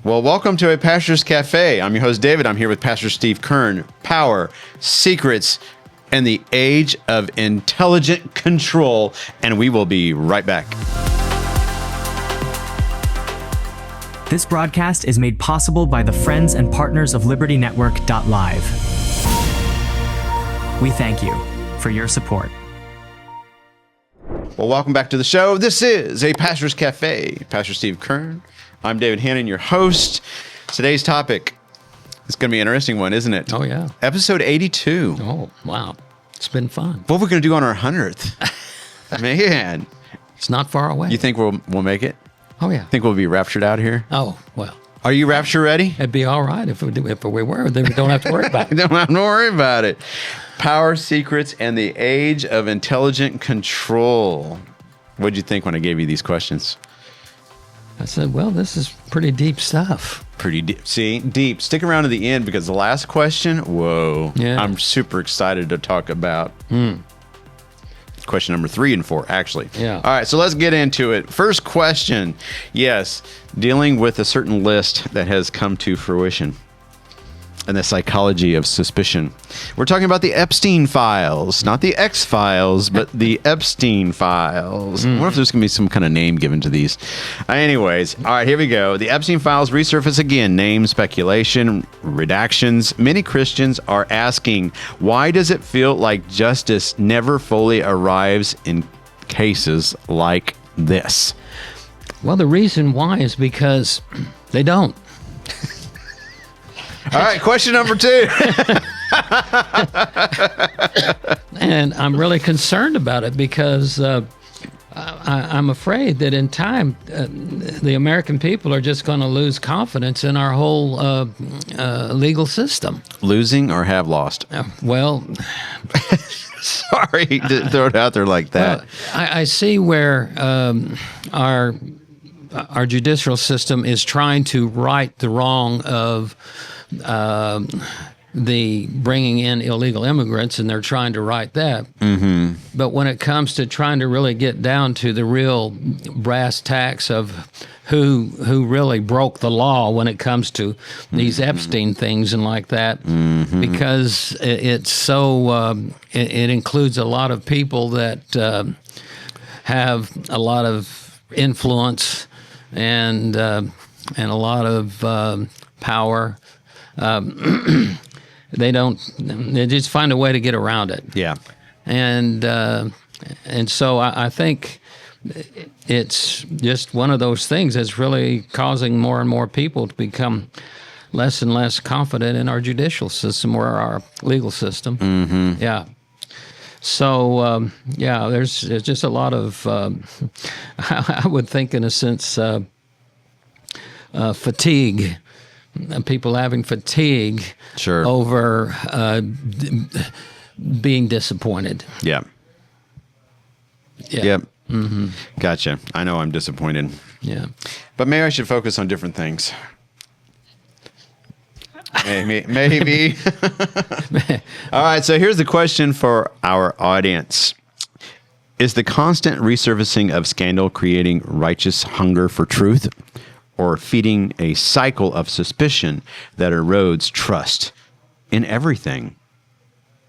Well, welcome to a Pastor's Café. I'm your host, David. I'm here with Pastor Steve Kern. Power, secrets, and the age of intelligent control. And we will be right back. This broadcast is made possible by the friends and partners of LibertyNetwork.live. We thank you for your support. Well, welcome back to the show. This is a Pastor's Café. Pastor Steve Kern. I'm David Hanan, your host. Today's topic is going to be an interesting one, isn't it? Oh, yeah. Episode 82. Oh, wow. It's been fun. What are we going to do on our 100th? Man. It's not far away. You think we'll make it? Oh, yeah. Think we'll be raptured out here? Oh, well. Are you rapture ready? It'd be all right if we were. Then we don't have to worry about it. Don't have to worry about it. Power, secrets, and the age of intelligent control. What'd you think when I gave you these questions? I said, well, this is pretty deep stuff. Pretty deep. See, deep. Stick around to the end because the last question, whoa. Yeah. I'm super excited to talk about. Question number 3 and 4, actually. Yeah. All right, so let's get into it. First question. Yes, dealing with a certain list that has come to fruition and the psychology of suspicion. We're talking about the Epstein files, not the X files, but the Epstein files. I wonder if there's going to be some kind of name given to these. Anyways, all right, here we go. The Epstein files resurface again. Name, speculation, redactions. Many Christians are asking, why does it feel like justice never fully arrives in cases like this? Well, the reason why is because they don't. All right, question number 2. And I'm really concerned about it because I'm afraid that in time, the American people are just going to lose confidence in our whole legal system. Losing or have lost? Well, Sorry to throw it out there like that. well, I see where our judicial system is trying to right the wrong of the bringing in illegal immigrants, and they're trying to right that. Mm-hmm. But when it comes to trying to really get down to the real brass tacks of who really broke the law when it comes to these Epstein things and like that, because it's so it includes a lot of people that have a lot of influence and a lot of power. They just find a way to get around it. Yeah. And so I think it's just one of those things that's really causing more and more people to become less and less confident in our judicial system or our legal system. Mm-hmm. Yeah. So, there's just a lot of, I would think in a sense, fatigue. People having fatigue Sure. over being disappointed. Yeah. Yeah. Yep. Mm-hmm. Gotcha. I know I'm disappointed. Yeah. But maybe I should focus on different things. Maybe. All right, so here's the question for our audience. Is the constant resurfacing of scandal creating righteous hunger for truth, or feeding a cycle of suspicion that erodes trust in everything?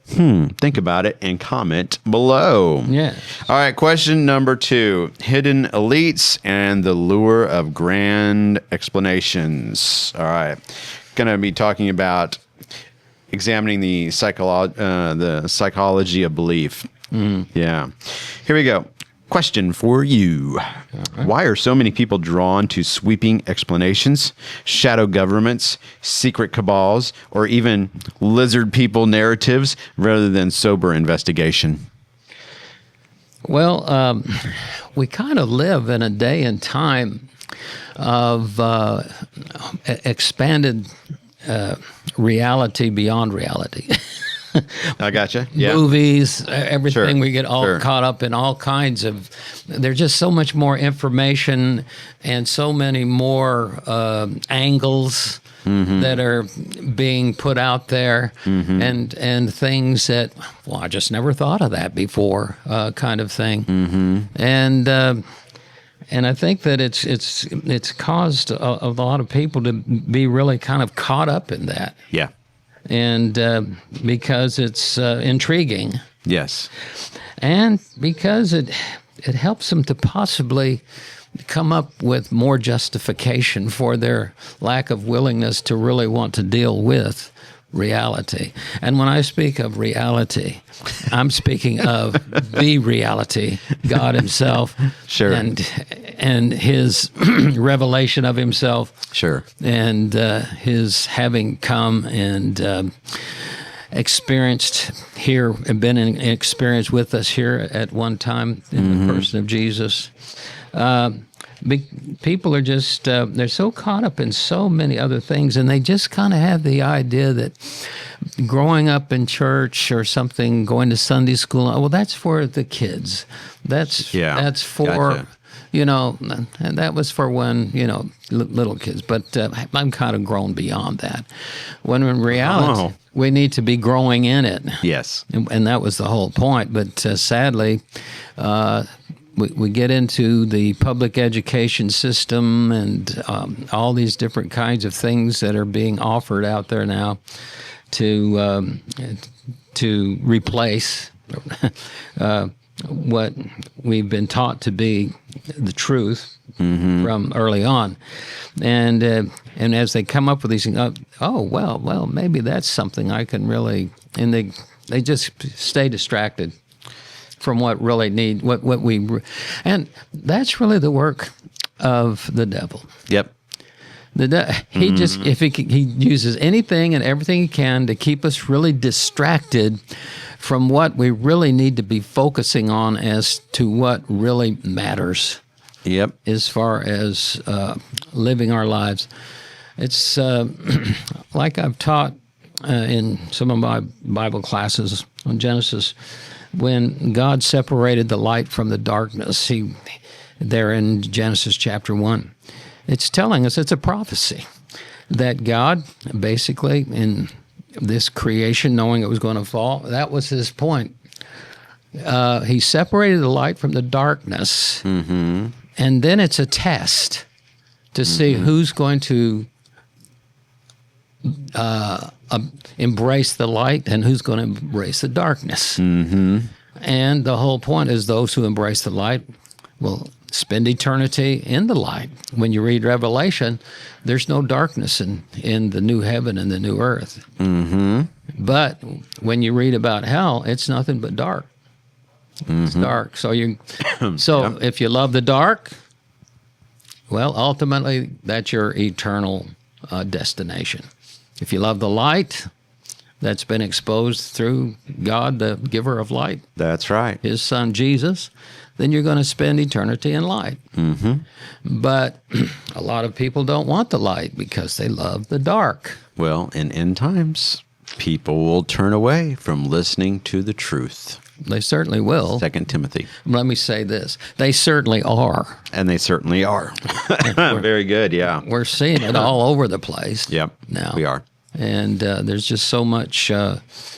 Think about it and comment below. Yeah. All right, question number 2. Hidden elites and the lure of grand explanations. All right. Going to be talking about examining the psychology of belief. Yeah. Here we go. Question for you. Right. Why are so many people drawn to sweeping explanations, shadow governments, secret cabals, or even lizard people narratives rather than sober investigation? Well, we kind of live in a day and time of expanded reality beyond reality. I gotcha. Yeah. Movies, everything. Sure. We get all caught up in all kinds of. There's just so much more information and so many more angles that are being put out there, and things that, well, I just never thought of that before, kind of thing. And And I think that it's caused a lot of people to be really kind of caught up in that. Yeah. And because it's intriguing. Yes. And because it helps them to possibly come up with more justification for their lack of willingness to really want to deal with reality. And when I speak of reality, I'm speaking of the reality, God himself. Sure. And his revelation of himself. Sure. And his having come and experienced here, been in experience with us here at one time in the person of Jesus. People are just, they're so caught up in so many other things, and they just kind of have the idea that growing up in church or something, going to Sunday school, well, that's for the kids. That's for, gotcha. And that was for when, little kids. But I'm kind of grown beyond that. When in reality, we need to be growing in it. Yes. And that was the whole point. But sadly, we get into the public education system and all these different kinds of things that are being offered out there now to replace what we've been taught to be the truth from early on, and as they come up with these things, well, maybe that's something I can really, and they just stay distracted from what really and that's really the work of the devil. Yep. He just, if he uses anything and everything he can to keep us really distracted from what we really need to be focusing on as to what really matters. Yep. As far as living our lives. It's like I've taught in some of my Bible classes on Genesis, when God separated the light from the darkness, there in Genesis chapter 1, it's telling us, it's a prophecy, that God basically, in this creation, knowing it was going to fall, that was his point. He separated the light from the darkness, and then it's a test to see who's going to embrace the light and who's going to embrace the darkness. And the whole point is those who embrace the light will spend eternity in the light. When you read Revelation, there's no darkness in the new heaven and the new earth. But when you read about hell, it's nothing but dark. It's dark. So if you love the dark, well, ultimately, that's your eternal destination. If you love the light that's been exposed through God, the giver of light, That's right. his son Jesus, then you're going to spend eternity in light. But a lot of people don't want the light because they love the dark. Well, in end times, people will turn away from listening to the truth. They certainly will. 2 Timothy. Let me say this. They certainly are. And they certainly are. Very good, yeah. We're seeing it all over the place. Yep, now. we are. And there's just so much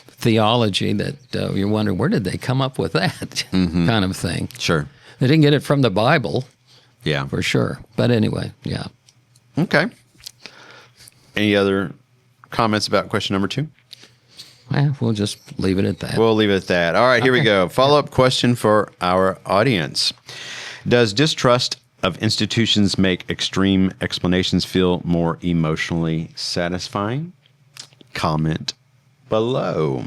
theology that you're wondering, where did they come up with that kind of thing? Sure. They didn't get it from the Bible, Yeah. for sure. But anyway, yeah. Okay. Any other comments about question number 2? Well, we'll just leave it at that. We'll leave it at that. All right, here we go. Follow-up question for our audience. Does distrust of institutions make extreme explanations feel more emotionally satisfying? Comment below.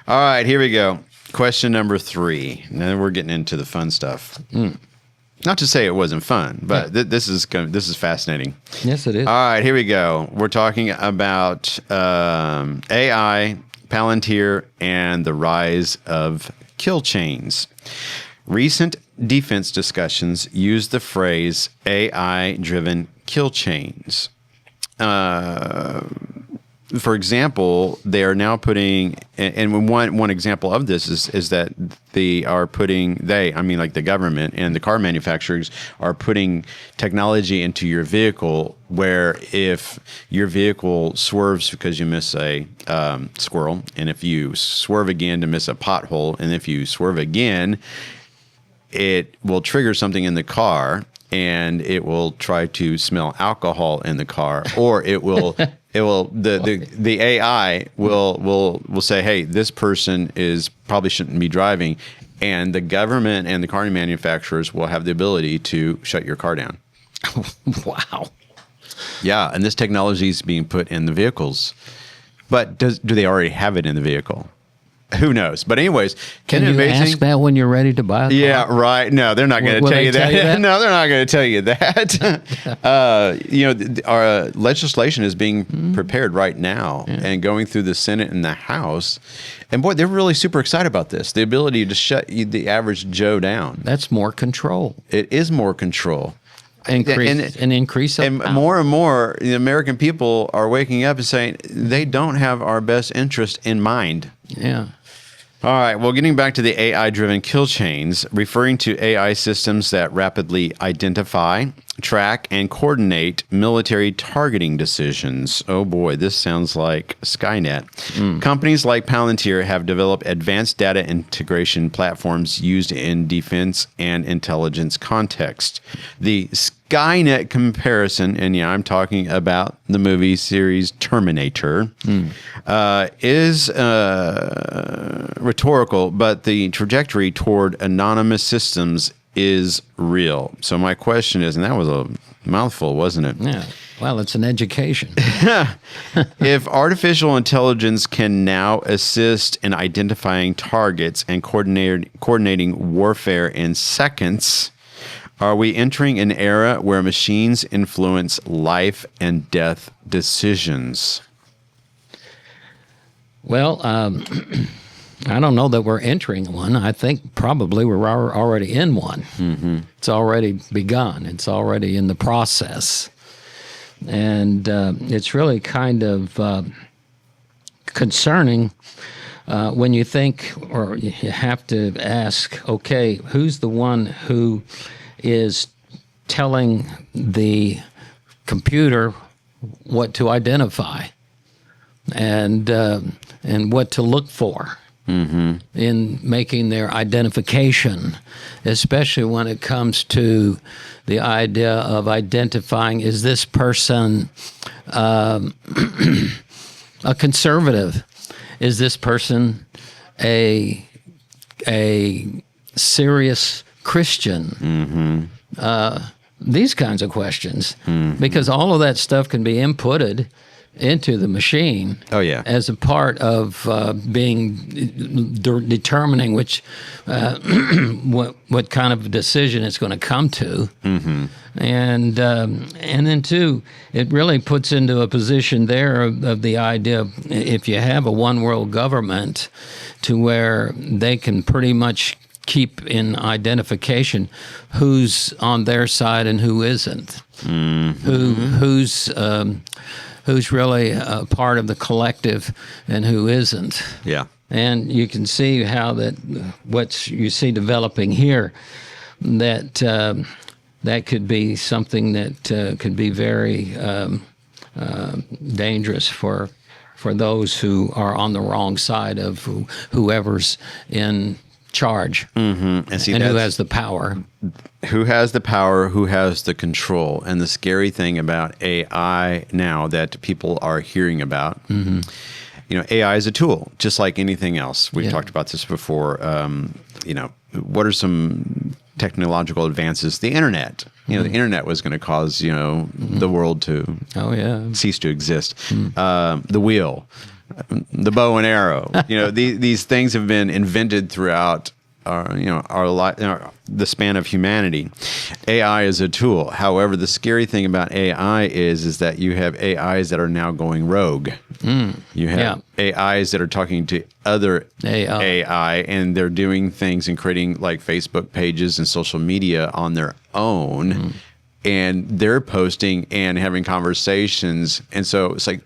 All right, here we go. Question number 3. Now we're getting into the fun stuff. Not to say it wasn't fun, but this is fascinating. Yes, it is. All right, here we go. We're talking about AI, Palantir, and the rise of kill chains. Recent defense discussions use the phrase AI-driven kill chains. For example, they are now putting, and one example of this is that they are putting, like the government and the car manufacturers are putting technology into your vehicle where if your vehicle swerves because you miss a squirrel, and if you swerve again to miss a pothole, and if you swerve again, it will trigger something in the car, and it will try to smell alcohol in the car, or it will the AI will say, hey, this person probably shouldn't be driving, and the government and the car manufacturers will have the ability to shut your car down. Wow. Yeah, and this technology is being put in the vehicles. But do they already have it in the vehicle? Who knows? But anyways, can you ask that when you're ready to buy a car? Yeah, right. No, they're not going to tell you that. No, they're not going to tell you that. Our legislation is being prepared right now and going through the Senate and the House. And boy, they're really super excited about this. The ability to shut the average Joe down. That's more control. It is more control. Increase and more and more, the American people are waking up and saying they don't have our best interest in mind. Yeah. All right. Well, getting back to the AI-driven kill chains, referring to AI systems that rapidly identify, track, and coordinate military targeting decisions. Oh boy, this sounds like Skynet. Companies like Palantir have developed advanced data integration platforms used in defense and intelligence context. The Skynet comparison, and I'm talking about the movie series Terminator, is rhetorical, but the trajectory toward autonomous systems is real. So my question is, and that was a mouthful, wasn't it? Yeah. Well, it's an education. If artificial intelligence can now assist in identifying targets and coordinating warfare in seconds, are we entering an era where machines influence life and death decisions? Well, I don't know that we're entering one. I think probably we're already in one. Mm-hmm. It's already begun. It's already in the process. And it's really kind of concerning when you think, or you have to ask, okay, who's the one who is telling the computer what to identify and what to look for in making their identification, especially when it comes to the idea of identifying, is this person a conservative? Is this person a serious Christian? These kinds of questions, because all of that stuff can be inputted into the machine. Oh yeah, as a part of determining which what kind of decision it's going to come to, and then too, it really puts into a position there of the idea of, if you have a one world government, to where they can pretty much keep in identification who's on their side and who isn't, who's really a part of the collective and who isn't. Yeah. And you can see how that what you see developing here, that that could be something that could be very dangerous for those who are on the wrong side of whoever's in charge, and who has the power. Who has the power, who has the control. And the scary thing about AI now that people are hearing about, AI is a tool, just like anything else. We've talked about this before. What are some technological advances? The internet. The internet was going to cause, the world to cease to exist. The wheel. The bow and arrow, these things have been invented throughout the span of humanity. AI is a tool. However, the scary thing about AI is that you have AIs that are now going rogue. You have AIs that are talking to other AI, and they're doing things and creating like Facebook pages and social media on their own, and they're posting and having conversations. And so it's like,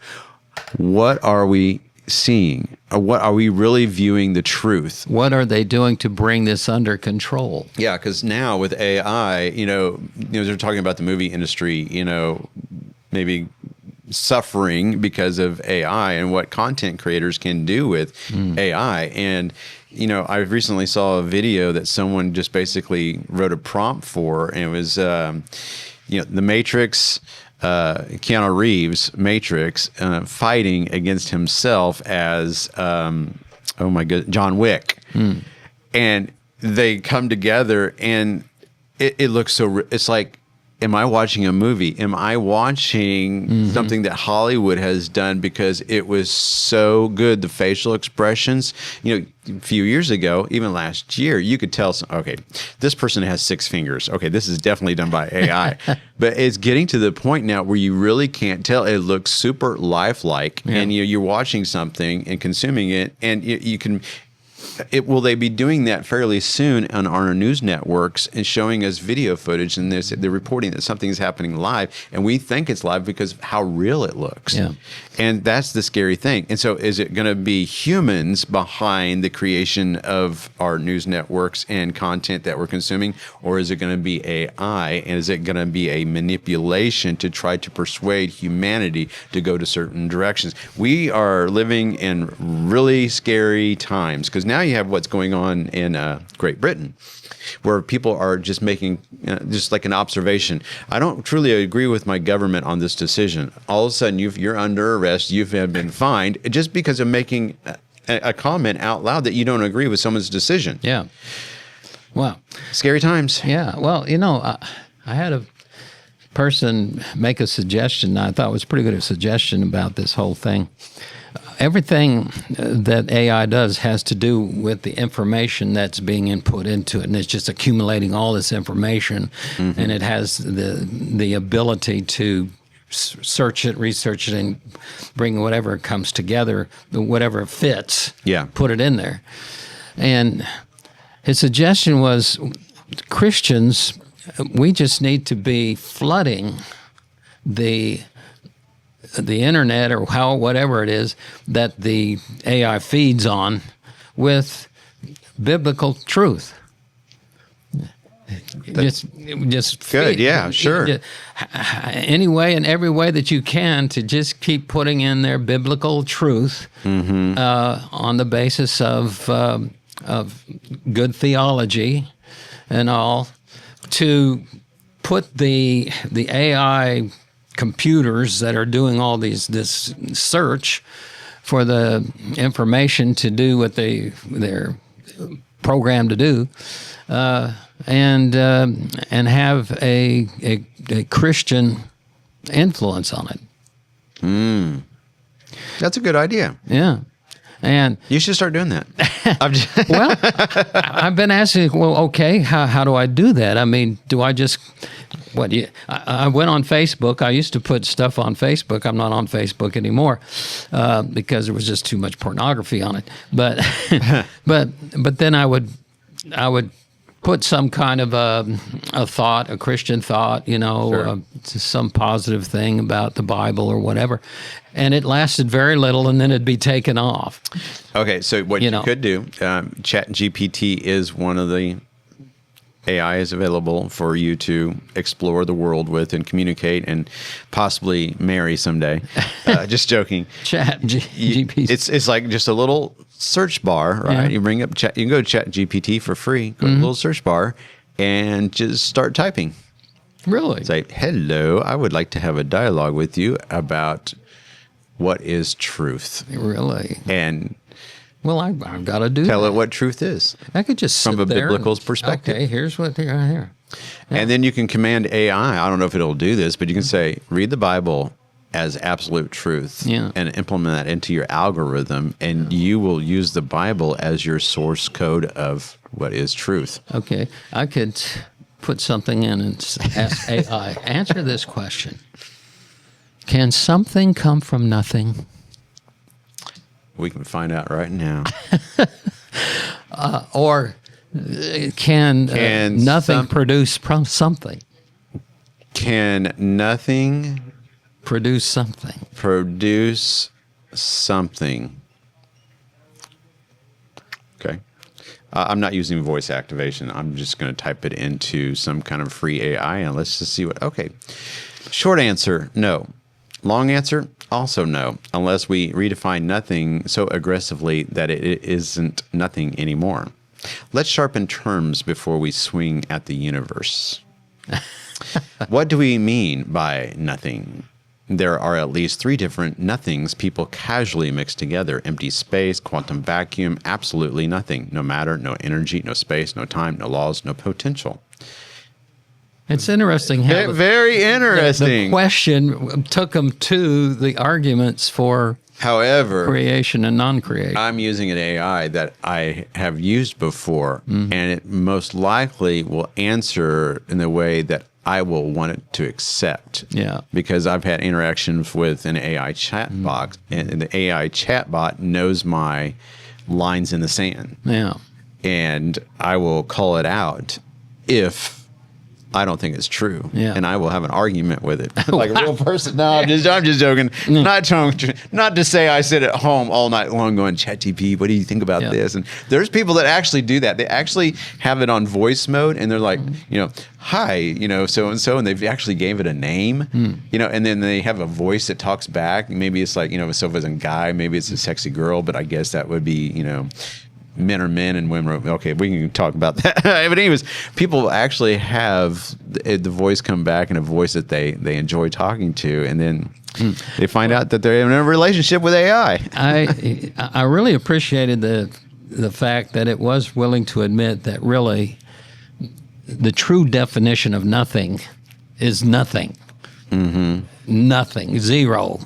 what are we seeing? Or what are we really viewing the truth? What are they doing to bring this under control? Yeah, because now with AI, they're talking about the movie industry, maybe suffering because of AI and what content creators can do with AI. And, I recently saw a video that someone just basically wrote a prompt for, and it was, The Matrix, Keanu Reeves, Matrix, fighting against himself as, oh my God, John Wick. And they come together, and it looks so, it's like, am I watching a movie? Am I watching something that Hollywood has done because it was so good? The facial expressions, a few years ago, even last year, you could tell, okay, this person has 6 fingers. Okay, this is definitely done by AI. But it's getting to the point now where you really can't tell. It looks super lifelike, and you're watching something and consuming it, and you can. Will they be doing that fairly soon on our news networks and showing us video footage, and they're reporting that something is happening live, and we think it's live because of how real it looks. Yeah. And that's the scary thing. And so is it going to be humans behind the creation of our news networks and content that we're consuming, or is it going to be AI, and is it going to be a manipulation to try to persuade humanity to go to certain directions? We are living in really scary times, because now you have what's going on in Great Britain, where people are just making just like an observation. I don't truly agree with my government on this decision. All of a sudden, you're under arrest. You've been fined just because of making a comment out loud that you don't agree with someone's decision. Yeah. Well, scary times. Yeah. Well, I had a person make a suggestion. I thought was pretty good a suggestion about this whole thing. Everything that AI does has to do with the information that's being input into it, and it's just accumulating all this information, and it has the ability to search it, research it, and bring whatever comes together, whatever fits, put it in there. And his suggestion was, Christians, we just need to be flooding the internet, or whatever it is that the AI feeds on, with biblical truth. Just good. feed, yeah, sure. Any way and every way that you can to just keep putting in their biblical truth on the basis of good theology and all, to put the AI computers that are doing all this search for the information to do what they're programmed to do, and have a Christian influence on it. That's a good idea. Yeah. And you should start doing that. Well, I've been asking, okay, how do I do that? I mean, do I just, I went on Facebook. I used to put stuff on Facebook. I'm not on Facebook anymore because there was just too much pornography on it. But but then I would put some kind of a thought, a Christian thought, sure. Some positive thing about the Bible or whatever. And it lasted very little, and then it'd be taken off. Okay, so what you could do, ChatGPT is one of the AI is available for you to explore the world with and communicate and possibly marry someday. Just joking. ChatGPT. It's like just a little search bar, right? Yeah. You bring up you can go to ChatGPT for free. Go to a little search bar and just start typing. Really? Say, hello, I would like to have a dialogue with you about what is truth. Really? And well, I've got to do tell that. it what truth is. I could just sit from a there biblical perspective. Okay, here's what here. Yeah. And then you can command AI. I don't know if it'll do this, but you can say, read the Bible as absolute truth, and implement that into your algorithm, and you will use the Bible as your source code of what is truth. Okay, I could put something in and ask AI, answer this question. Can something come from nothing? We can find out right now. Or can nothing produce something? Can nothing produce something? Produce something. Okay. I'm not using voice activation. I'm just going to type it into some kind of free AI, and let's just see what. Okay. Short answer, no. Long answer, Also, no, unless we redefine nothing so aggressively that it isn't nothing anymore. Let's sharpen terms before we swing at the universe. What do we mean by nothing? There are at least 3 different nothings people casually mix together: empty space, quantum vacuum, absolutely nothing. No matter, no energy, no space, no time, no laws, no potential. It's interesting how Very interesting. the question took them to the arguments for However, creation and non-creation. I'm using an AI that I have used before, and it most likely will answer in the way that I will want it to accept. Yeah. Because I've had interactions with an AI chat box, and the AI chatbot knows my lines in the sand. Yeah. And I will call it out if I don't think it's true. Yeah. And I will have an argument with it. Like a real person. No, I'm just joking. Not to say I sit at home all night long going, ChatGPT, what do you think about this? And there's people that actually do that. They actually have it on voice mode, and they're like, hi, so-and-so, and they've actually gave it a name, and then they have a voice that talks back. Maybe it's like, so if it's a guy, maybe it's a sexy girl, but I guess that would be, men are men and women are, okay, we can talk about that. But anyways, people actually have the voice come back in a voice that they enjoy talking to, and then they find out that they're in a relationship with AI. I really appreciated the fact that it was willing to admit that really the true definition of nothing is nothing. Nothing, zero.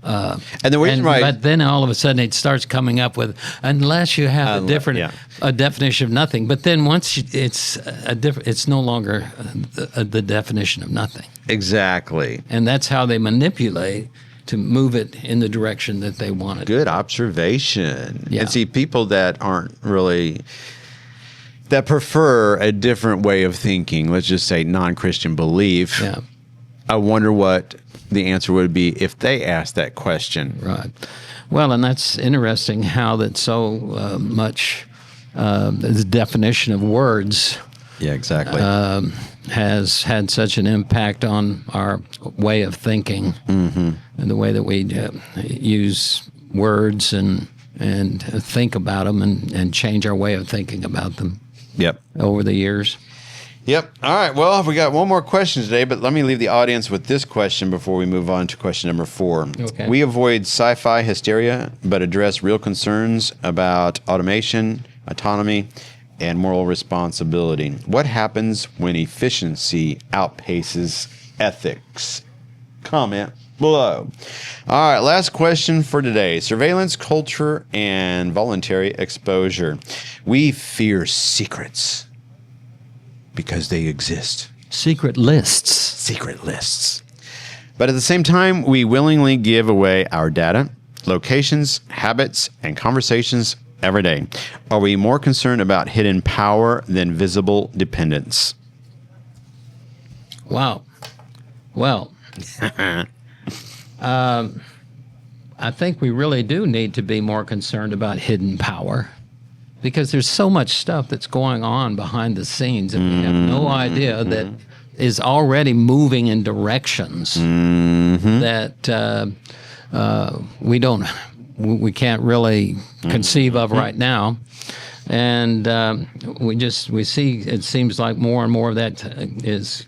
And the reason why, but then all of a sudden it starts coming up with, unless you have a definition of nothing. But then once it's no longer the definition of nothing. Exactly. And that's how they manipulate to move it in the direction that they want it. Good observation. Yeah. And see, people that prefer a different way of thinking, let's just say non-Christian belief. Yeah. I wonder what the answer would be if they asked that question. Right. Well, and that's interesting how that so much the definition of words Yeah, exactly. has had such an impact on our way of thinking and the way that we use words and think about them and change our way of thinking about them. Yep. Over the years. Yep. All right. Well, we got one more question today, but let me leave the audience with this question before we move on to question number 4. Okay. We avoid sci-fi hysteria, but address real concerns about automation, autonomy, and moral responsibility. What happens when efficiency outpaces ethics? Comment below. All right. Last question for today. Surveillance culture and voluntary exposure. We fear secrets because they exist. Secret lists. Secret lists. But at the same time, we willingly give away our data, locations, habits, and conversations every day. Are we more concerned about hidden power than visible dependence? Wow. Well, I think we really do need to be more concerned about hidden power, because there's so much stuff that's going on behind the scenes and we have no idea that is already moving in directions that we can't really conceive of right now. And we see, it seems like more and more of that is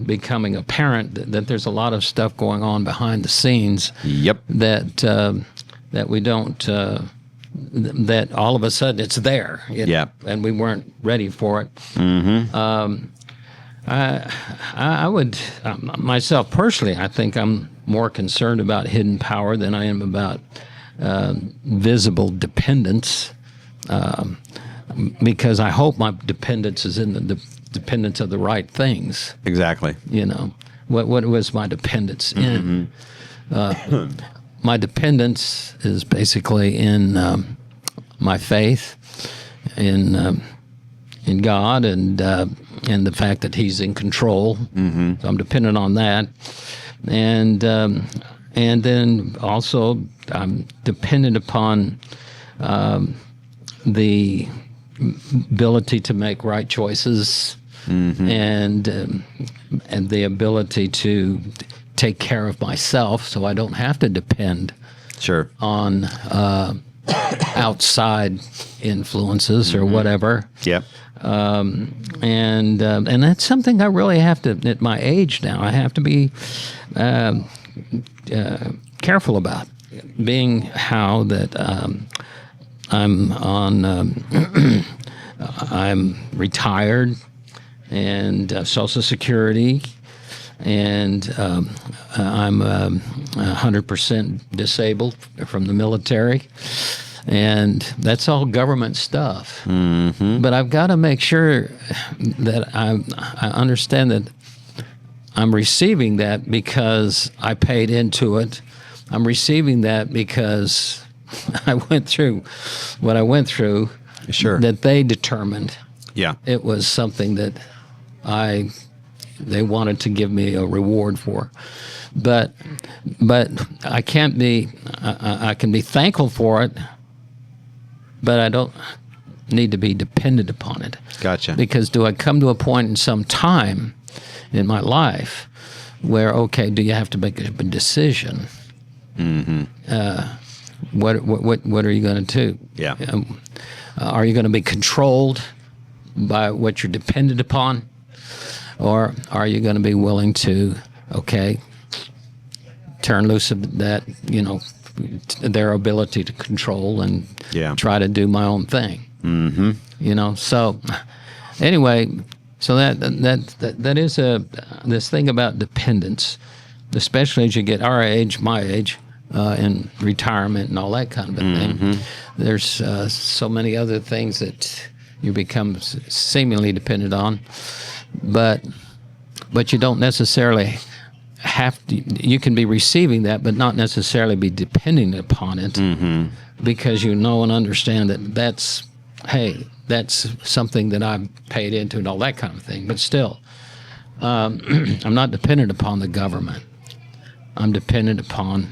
becoming apparent, that there's a lot of stuff going on behind the scenes. Yep. That we don't, that all of a sudden it's there. Yep. And we weren't ready for it. I would, myself personally, I think I'm more concerned about hidden power than I am about visible dependence, because I hope my dependence is in the dependence of the right things. Exactly. What was my dependence in? My dependence is basically in my faith in God and the fact that He's in control. So I'm dependent on that, and then also I'm dependent upon the ability to make right choices, and the ability to take care of myself so I don't have to depend Sure. on outside influences or whatever. Yep. And that's something I really have to, at my age now, I have to be careful about, being how that I'm on, I'm retired and Social Security, and I'm 100% disabled from the military. And that's all government stuff. Mm-hmm. But I've got to make sure that I understand that I'm receiving that because I paid into it. I'm receiving that because I went through what I went through. Sure. That they determined. Yeah. It was something that they wanted to give me a reward for. But I can't be. I can be thankful for it. But I don't need to be dependent upon it. Gotcha. Because do I come to a point in some time in my life where, okay, do you have to make a decision? Mm-hmm. What are you going to do? Yeah. Are you going to be controlled by what you're dependent upon? Or are you going to be willing to, okay, turn loose of that, their ability to control and try to do my own thing. Mm-hmm. So anyway, so that is this thing about dependence, especially as you get our age, my age, in retirement and all that kind of a thing. There's so many other things that you become seemingly dependent on, but you don't necessarily have to. You can be receiving that, but not necessarily be depending upon it, because you know and understand that that's something that I've paid into and all that kind of thing. But still, I'm not dependent upon the government. I'm dependent upon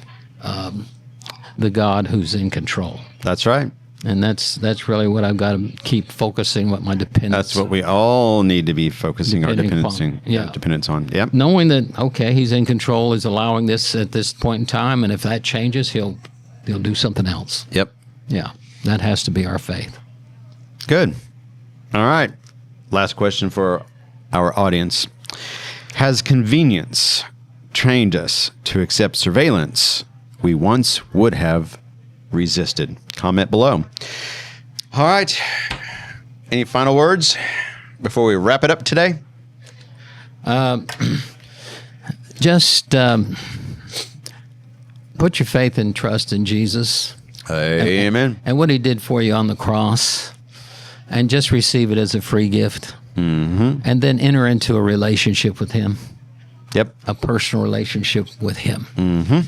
the God who's in control. That's right. And that's really what I've got to keep focusing. What my dependence. That's what we all need to be focusing our dependence on. Yep. Knowing that, okay, he's in control, is allowing this at this point in time, and if that changes, he'll do something else. Yep. Yeah, that has to be our faith. Good. All right. Last question for our audience. Has convenience trained us to accept surveillance we once would have resisted? Comment below. All right. Any final words before we wrap it up today? Just put your faith and trust in Jesus. Amen. And what he did for you on the cross, and just receive it as a free gift. Mm-hmm. And then enter into a relationship with him. Yep. A personal relationship with him. Mm-hmm.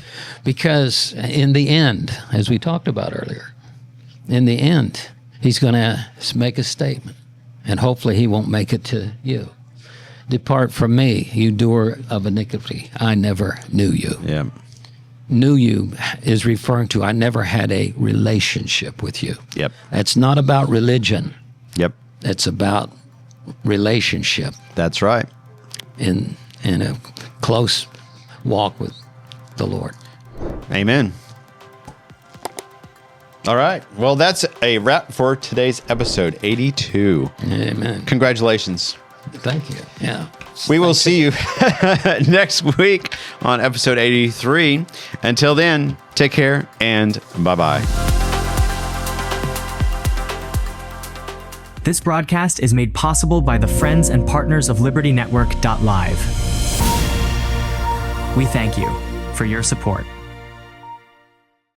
Because in the end, as we talked about earlier, in the end, he's going to make a statement, and hopefully he won't make it to you. Depart from me, you doer of iniquity. I never knew you. Yeah. Knew you is referring to I never had a relationship with you. Yep. It's not about religion. Yep. It's about relationship. That's right. In a close walk with the Lord. Amen. All right. Well, that's a wrap for today's episode 82. Amen. Congratulations. Thank you. Yeah. We will see you next week on episode 83. Until then, take care and bye-bye. This broadcast is made possible by the friends and partners of LibertyNetwork.live. We thank you for your support.